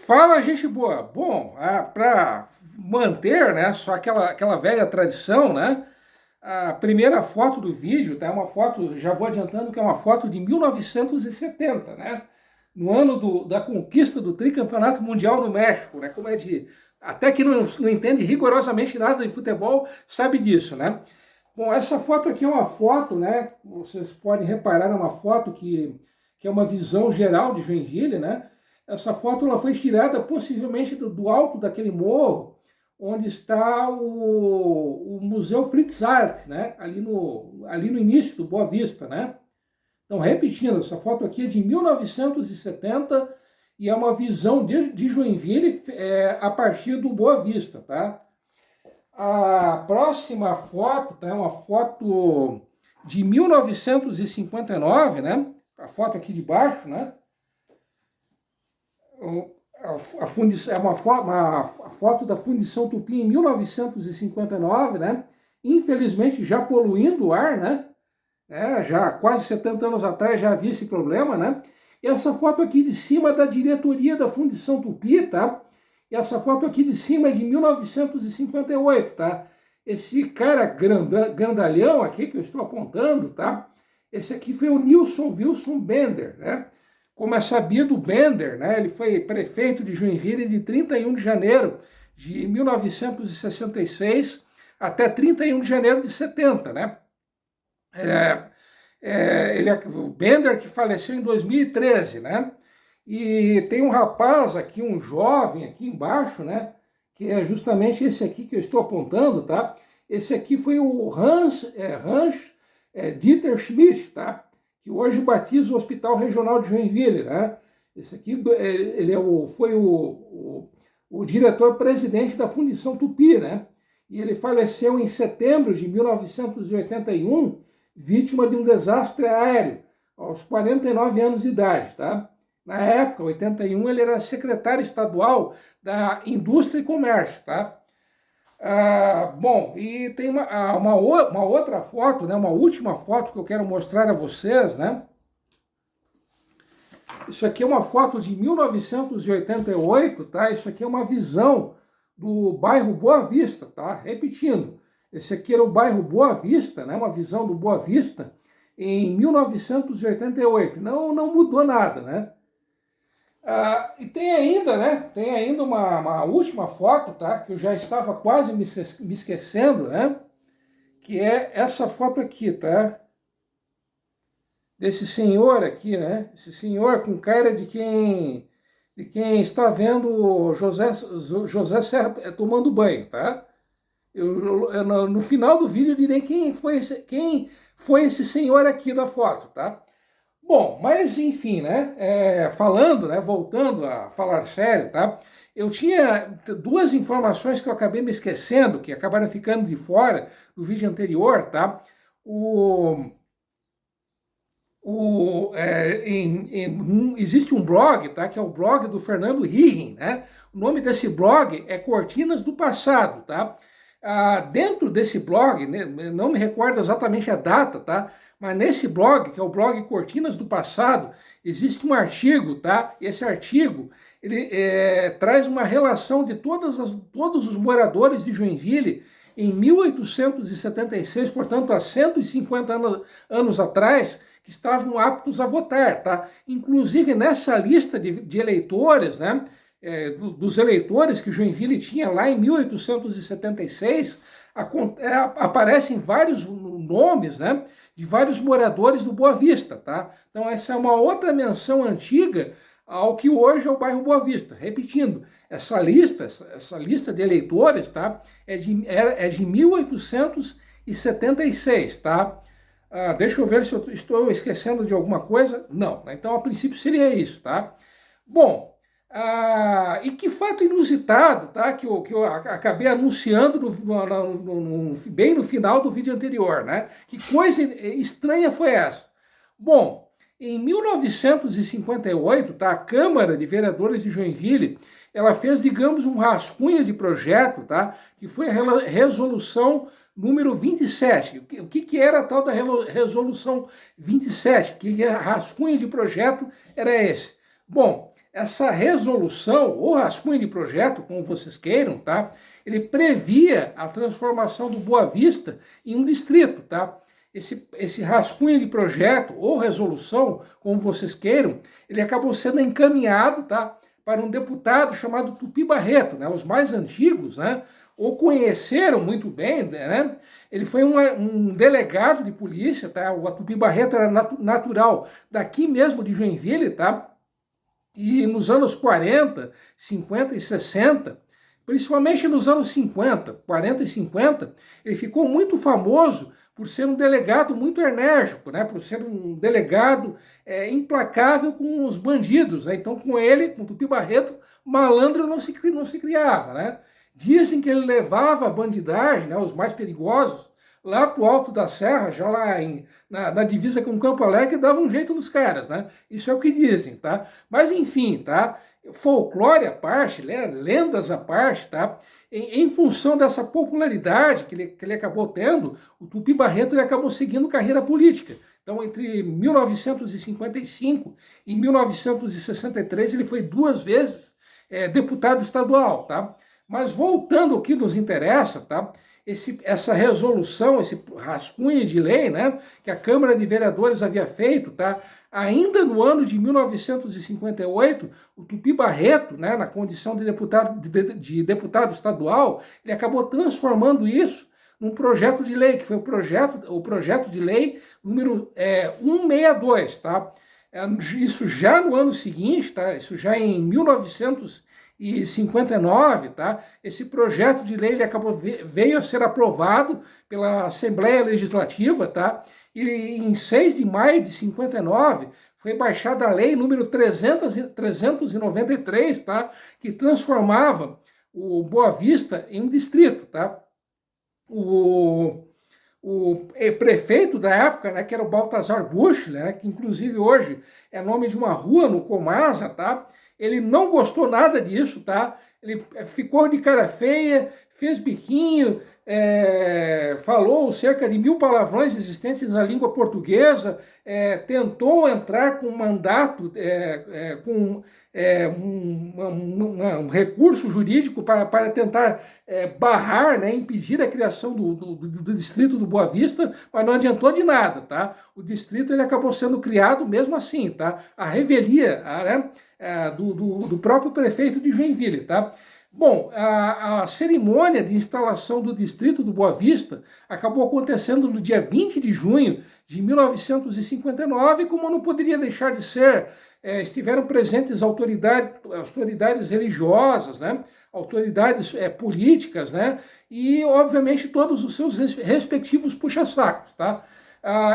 Fala, gente boa. Bom, para manter, né, só aquela velha tradição, né, a primeira foto do vídeo, tá, é uma foto, já vou adiantando que é uma foto de 1970, né, no ano da conquista do tricampeonato mundial no México, né, como é de... Até que não entende rigorosamente nada de futebol, sabe disso, né. Bom, essa foto aqui é uma foto, né, vocês podem reparar, é uma foto que é uma visão geral de Joinville, né. Essa foto ela foi tirada possivelmente do alto daquele morro, onde está o Museu Fritz Art, né? Ali no início do Boa Vista, né? Então, repetindo, essa foto aqui é de 1970 e é uma visão de Joinville a partir do Boa Vista, tá? A próxima foto tá, é uma foto de 1959, né? A foto aqui de baixo, né? É uma foto da Fundição Tupi em 1959, né? Infelizmente já poluindo o ar, né? Já quase 70 anos atrás já havia esse problema, né? E essa foto aqui de cima é da diretoria da Fundição Tupi, tá? E essa foto aqui de cima é de 1958, tá? Esse cara grandalhão aqui que eu estou apontando, tá? Esse aqui foi o Nilson Wilson Bender, né? Como é sabido, Bender, né, ele foi prefeito de Joinville de 31 de janeiro de 1966 até 31 de janeiro de 70, né? O Bender que faleceu em 2013, né? E tem um rapaz aqui, um jovem aqui embaixo, né? Que é justamente esse aqui que eu estou apontando, tá? Esse aqui foi o Hans Dieter Schmidt, tá? Que hoje batiza o Hospital Regional de Joinville, né? Esse aqui ele foi o diretor-presidente da Fundição Tupi, né? E ele faleceu em setembro de 1981, vítima de um desastre aéreo, aos 49 anos de idade, tá? Na época, 81, ele era secretário estadual da Indústria e Comércio, tá? Bom, e tem uma outra foto, né, uma última foto que eu quero mostrar a vocês, né? Isso aqui é uma foto de 1988, tá? Isso aqui é uma visão do bairro Boa Vista, tá? Repetindo, esse aqui era o bairro Boa Vista, né? Uma visão do Boa Vista em 1988. Não mudou nada, né? E tem ainda, né? Tem ainda uma última foto, tá? Que eu já estava quase me esquecendo, né? Que é essa foto aqui, tá? Desse senhor aqui, né? Esse senhor com cara de quem está vendo José Serra tomando banho, tá? No final do vídeo eu direi quem foi esse senhor aqui da foto, tá? Bom, mas enfim, né? Falando, né? Voltando a falar sério, tá? Eu tinha duas informações que eu acabei me esquecendo, que acabaram ficando de fora do vídeo anterior, tá? Existe um blog, tá? Que é o blog do Fernando Higgin, né? O nome desse blog é Cortinas do Passado, tá? Dentro desse blog, né, não me recordo exatamente a data, tá? Mas nesse blog, que é o blog Cortinas do Passado, existe um artigo, tá? Esse artigo, ele traz uma relação de todos os moradores de Joinville em 1876, portanto, há 150 anos atrás, que estavam aptos a votar, tá? Inclusive nessa lista de eleitores, né? Dos eleitores que Joinville tinha lá em 1876, aparecem vários nomes, né, de vários moradores do Boa Vista, tá? Então essa é uma outra menção antiga ao que hoje é o bairro Boa Vista. Repetindo, essa lista de eleitores, tá, é de 1876, tá? Deixa eu ver se eu estou esquecendo de alguma coisa. Não, então a princípio seria isso, tá? Bom, e que fato inusitado, tá? Que eu acabei anunciando bem no final do vídeo anterior, né? Que coisa estranha foi essa? Bom, em 1958, tá? A Câmara de Vereadores de Joinville, ela fez, digamos, um rascunho de projeto, tá? Que foi a resolução número 27. O que era a tal da resolução 27? Que rascunho de projeto era esse? Bom, essa resolução, ou rascunho de projeto, como vocês queiram, tá? Ele previa a transformação do Boa Vista em um distrito, tá? Esse rascunho de projeto ou resolução, como vocês queiram, ele acabou sendo encaminhado, tá, para um deputado chamado Tupi Barreto, né? Os mais antigos, né, o conheceram muito bem, né? Ele foi um delegado de polícia, tá? O Tupi Barreto era natural daqui mesmo de Joinville, tá? E nos anos 40, 50 e 60, principalmente nos anos 50, 40 e 50, ele ficou muito famoso por ser um delegado muito enérgico, né? Por ser um delegado implacável com os bandidos, né? Então, com ele, com o Tupi Barreto, malandro não se criava, né? Dizem que ele levava a bandidagem, né, os mais perigosos, lá para o alto da serra, já lá na divisa com Campo Alegre, dava um jeito nos caras, né? Isso é o que dizem, tá? Mas enfim, tá? Folclore à parte, lendas à parte, tá? Em função dessa popularidade que ele acabou tendo, o Tupi Barreto ele acabou seguindo carreira política. Então, entre 1955 e 1963, ele foi 2 vezes deputado estadual, tá? Mas voltando ao que nos interessa, tá? Essa resolução, esse rascunho de lei, né, que a Câmara de Vereadores havia feito, tá? Ainda no ano de 1958, o Tupi Barreto, né, na condição de deputado estadual, ele acabou transformando isso num projeto de lei, que foi o projeto de lei número 162, tá? Isso já no ano seguinte, tá? Isso já em 1959, tá? Esse projeto de lei ele veio a ser aprovado pela Assembleia Legislativa, tá? E em 6 de maio de 59 foi baixada a lei número 393, tá? Que transformava o Boa Vista em um distrito, tá? O prefeito da época, né, que era o Baltazar Buschler, né, que inclusive hoje é nome de uma rua no Comasa, tá? Ele não gostou nada disso, tá? Ele ficou de cara feia, fez biquinho, falou cerca de 1000 palavrões existentes na língua portuguesa, tentou entrar com um mandato, com um recurso jurídico para tentar barrar, né, impedir a criação do distrito do Boa Vista, mas não adiantou de nada, tá? O distrito ele acabou sendo criado mesmo assim, tá? A revelia, né, do próprio prefeito de Joinville, tá? Bom, a cerimônia de instalação do distrito do Boa Vista acabou acontecendo no dia 20 de junho de 1959, como não poderia deixar de ser, estiveram presentes autoridades religiosas, né? Autoridades políticas, né? E, obviamente, todos os seus respectivos puxa-sacos, tá?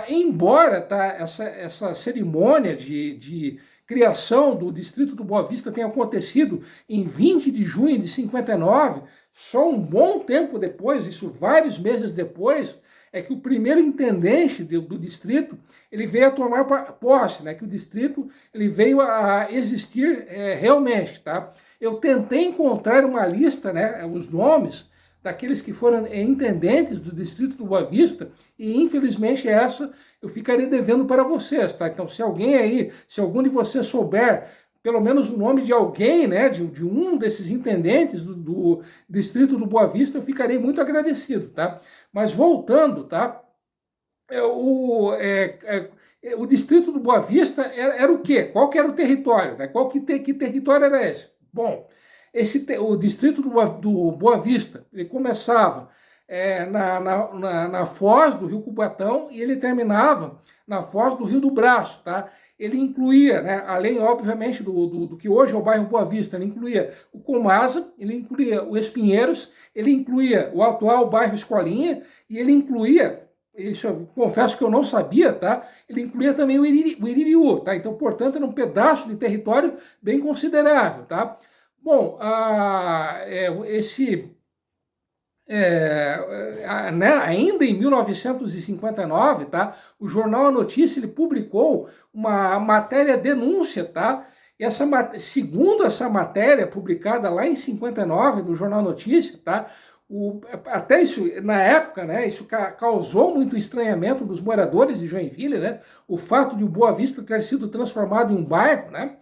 Embora tá, essa cerimônia de criação do Distrito do Boa Vista tenha acontecido em 20 de junho de 59, só um bom tempo depois, isso vários meses depois, é que o primeiro intendente do distrito ele veio a tomar posse, né? Que o distrito ele veio a existir realmente, tá? Eu tentei encontrar uma lista, né? Os nomes daqueles que foram intendentes do distrito do Boa Vista e infelizmente essa eu ficarei devendo para vocês, tá? Então se algum de vocês souber pelo menos o nome de alguém, né, de um desses intendentes do distrito do Boa Vista, eu ficarei muito agradecido, tá? Mas voltando, tá? O distrito do Boa Vista era o quê? Qual que era o território? Né? Que território era esse? Bom, o distrito do Boa Vista, ele começava na foz do Rio Cubatão e ele terminava na foz do Rio do Braço, tá? Ele incluía, né, além, obviamente, do que hoje é o bairro Boa Vista, ele incluía o Comasa, ele incluía o Espinheiros, ele incluía o atual bairro Escolinha, e ele incluía, isso eu confesso que eu não sabia, tá? Ele incluía também o Iririú, tá? Então, portanto, era um pedaço de território bem considerável, tá? Bom, né, ainda em 1959, tá, o jornal A Notícia ele publicou uma matéria denúncia, tá? E segundo essa matéria publicada lá em 59 no jornal A Notícia, tá? Até isso na época, né? Isso causou muito estranhamento dos moradores de Joinville, né? O fato de o Boa Vista ter sido transformado em um bairro, né?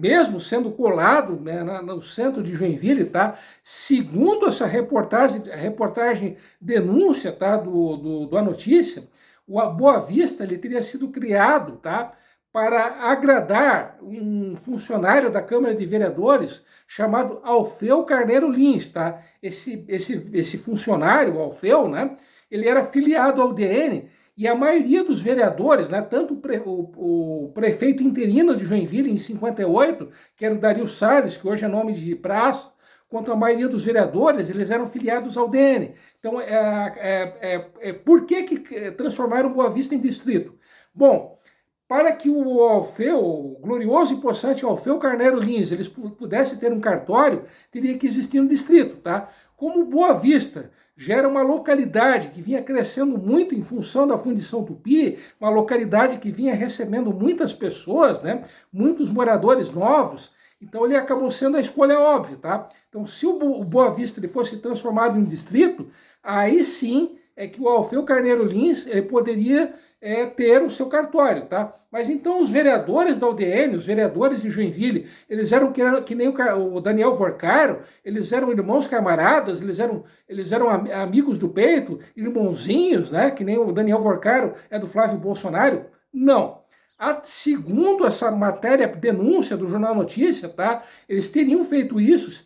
mesmo sendo colado, né, no centro de Joinville, tá? Segundo essa reportagem denúncia, tá, do A Notícia, o Boa Vista ele teria sido criado, tá, para agradar um funcionário da Câmara de Vereadores chamado Alfeu Carneiro Lins, tá? Esse funcionário, o Alfeu, né, ele era filiado ao DN, e a maioria dos vereadores, né, tanto o prefeito interino de Joinville, em 58, que era o Dario Salles, que hoje é nome de praça, quanto a maioria dos vereadores, eles eram filiados ao DN. Então, por que transformaram Boa Vista em distrito? Bom, para que o Alfeu, o glorioso e possante Alfeu Carneiro Lins, eles pudessem ter um cartório, teria que existir um distrito, tá? Como Boa Vista já era uma localidade que vinha crescendo muito em função da fundição Tupi, uma localidade que vinha recebendo muitas pessoas, né? Muitos moradores novos, então ele acabou sendo a escolha óbvia, tá? Então, se o Boa Vista ele fosse transformado em distrito, aí sim é que o Alfeu Carneiro Lins ele poderia ter o seu cartório, tá? Mas então os vereadores da UDN, os vereadores de Joinville, eles eram que nem o Daniel Vorcaro, eles eram irmãos camaradas, eles eram amigos do peito, irmãozinhos, né? Que nem o Daniel Vorcaro é do Flávio Bolsonaro. Não. Segundo essa matéria, denúncia do Jornal Notícia, tá? Eles teriam feito isso,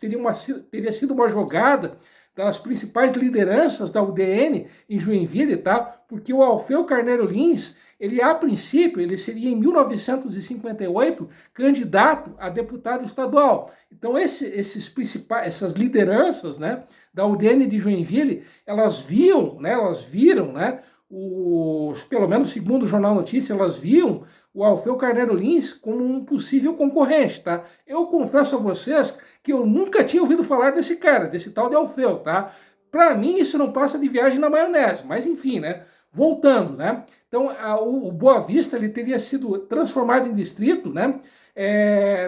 teria sido uma jogada das principais lideranças da UDN em Joinville, tá? Porque o Alfeu Carneiro Lins, ele a princípio, ele seria em 1958 candidato a deputado estadual. Então essas lideranças, né, da UDN de Joinville, elas viram, né, pelo menos segundo o Jornal Notícia, elas viam o Alfeu Carneiro Lins como um possível concorrente, tá? Eu confesso a vocês que eu nunca tinha ouvido falar desse cara, desse tal de Alfeu, tá? Para mim isso não passa de viagem na maionese, mas enfim, né? Voltando, né? Então o Boa Vista ele teria sido transformado em distrito, né?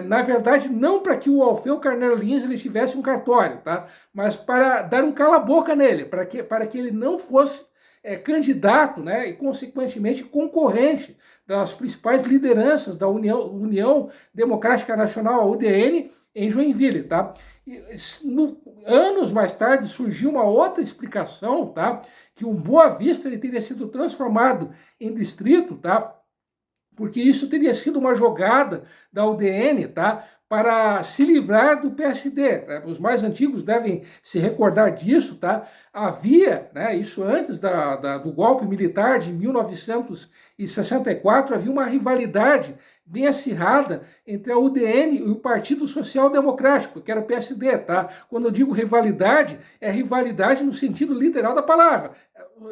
Na verdade, não para que o Alfeu Carneiro Lins ele tivesse um cartório, tá? Mas para dar um cala-boca nele, para que ele não fosse candidato, né, e consequentemente concorrente das principais lideranças da União Democrática Nacional, a UDN, em Joinville, tá? Anos mais tarde surgiu uma outra explicação, tá? Que o Boa Vista ele teria sido transformado em distrito, tá? Porque isso teria sido uma jogada da UDN, tá? Para se livrar do PSD. Tá? Os mais antigos devem se recordar disso, tá? Havia, né, isso antes do golpe militar de 1964, havia uma rivalidade bem acirrada entre a UDN e o Partido Social Democrático, que era o PSD, tá? Quando eu digo rivalidade, é rivalidade no sentido literal da palavra.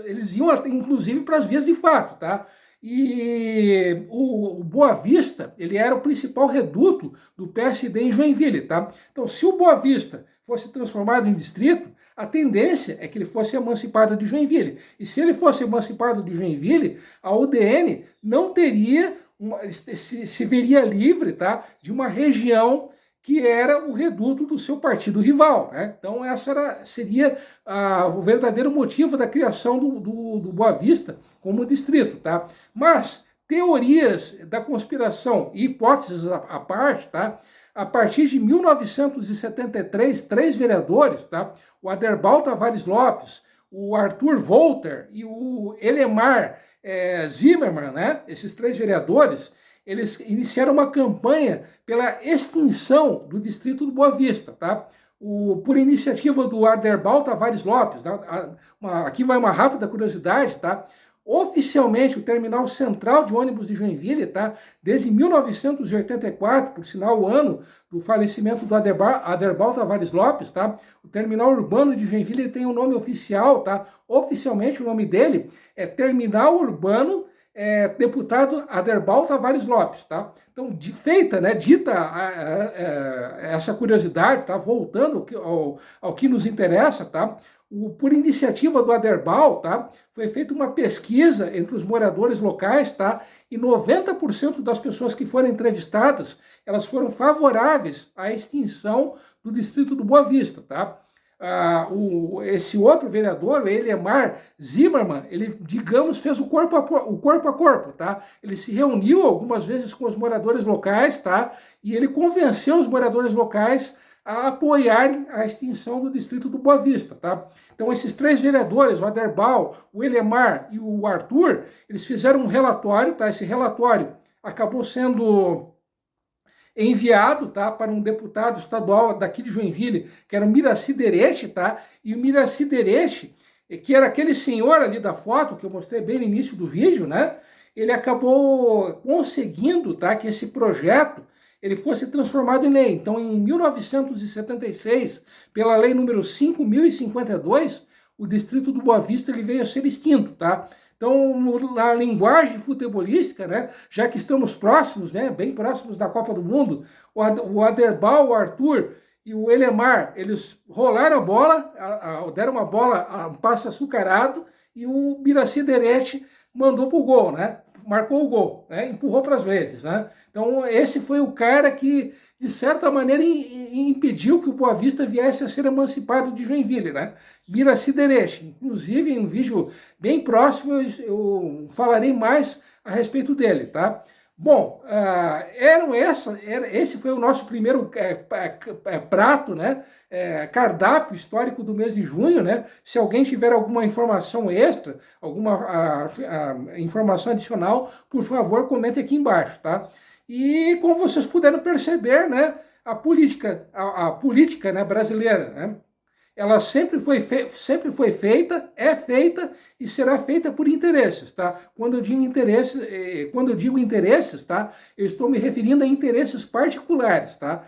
Eles iam, inclusive, para as vias de fato, tá? E o Boa Vista, ele era o principal reduto do PSD em Joinville, tá? Então, se o Boa Vista fosse transformado em distrito, a tendência é que ele fosse emancipado de Joinville. E se ele fosse emancipado de Joinville, a UDN não teria, se veria livre, tá? De uma região que era o reduto do seu partido rival, né? Então, seria o verdadeiro motivo da criação do Boa Vista como distrito, tá? Mas teorias da conspiração e hipóteses à parte, tá? A partir de 1973, 3 vereadores, tá? O Aderbal Tavares Lopes, o Arthur Volter e o Elemar Zimmermann, né? Esses 3 vereadores, eles iniciaram uma campanha pela extinção do distrito do Boa Vista, tá? Por iniciativa do Aderbal Tavares Lopes, tá? Aqui vai uma rápida curiosidade, tá? Oficialmente, o terminal central de ônibus de Joinville, tá? Desde 1984, por sinal, o ano do falecimento do Aderbal Tavares Lopes, tá? O terminal urbano de Joinville tem um nome oficial, tá? Oficialmente, o nome dele é Terminal Urbano Deputado Aderbal Tavares Lopes, tá? Então, dita essa curiosidade, tá? Voltando ao que nos interessa, tá? Por iniciativa do Aderbal, tá? Foi feita uma pesquisa entre os moradores locais, tá? E 90% das pessoas que foram entrevistadas, elas foram favoráveis à extinção do distrito do Boa Vista, tá? esse outro vereador, o Elemar Zimmermann, ele, digamos, fez o corpo a corpo, tá? Ele se reuniu algumas vezes com os moradores locais, tá? E ele convenceu os moradores locais a apoiarem a extinção do distrito do Boa Vista, tá? Então, esses três vereadores, o Aderbal, o Elemar e o Arthur, eles fizeram um relatório, tá? Esse relatório acabou sendo enviado, tá, para um deputado estadual daqui de Joinville, que era o Miraci Derete, tá? E o Miraci Derete, que era aquele senhor ali da foto que eu mostrei bem no início do vídeo, né? Ele acabou conseguindo, tá, que esse projeto ele fosse transformado em lei. Então, em 1976, pela lei número 5.052, o distrito do Boa Vista ele veio a ser extinto, tá? Então, na linguagem futebolística, né, já que estamos próximos, né, bem próximos da Copa do Mundo, o Aderbal, o Arthur e o Elemar, eles rolaram a bola, deram uma bola, um passe açucarado, e o Miraci Derete mandou para o gol, né? Marcou o gol, né? Empurrou para as redes, né? Então, esse foi o cara que, de certa maneira, impediu que o Boa Vista viesse a ser emancipado de Joinville, né? Miraci Derete. Inclusive, em um vídeo bem próximo, eu falarei mais a respeito dele, tá? Bom, esse foi o nosso primeiro prato, né? Cardápio histórico do mês de junho, né? Se alguém tiver alguma informação extra, alguma informação adicional, por favor, comente aqui embaixo, tá? E como vocês puderam perceber, né? A política, né, brasileira, né? Ela sempre foi feita, é feita e será feita por interesses, tá? Quando eu digo interesses, tá? Eu estou me referindo a interesses particulares, tá?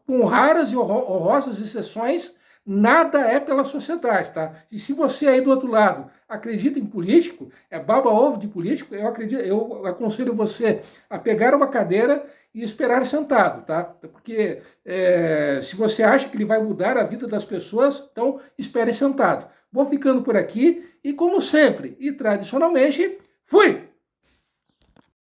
Com raras e honrosas exceções, nada é pela sociedade, tá? E se você aí do outro lado acredita em político, é baba-ovo de político, eu aconselho você a pegar uma cadeira e esperar sentado, tá? Porque se você acha que ele vai mudar a vida das pessoas, então espere sentado. Vou ficando por aqui e, como sempre e tradicionalmente, fui!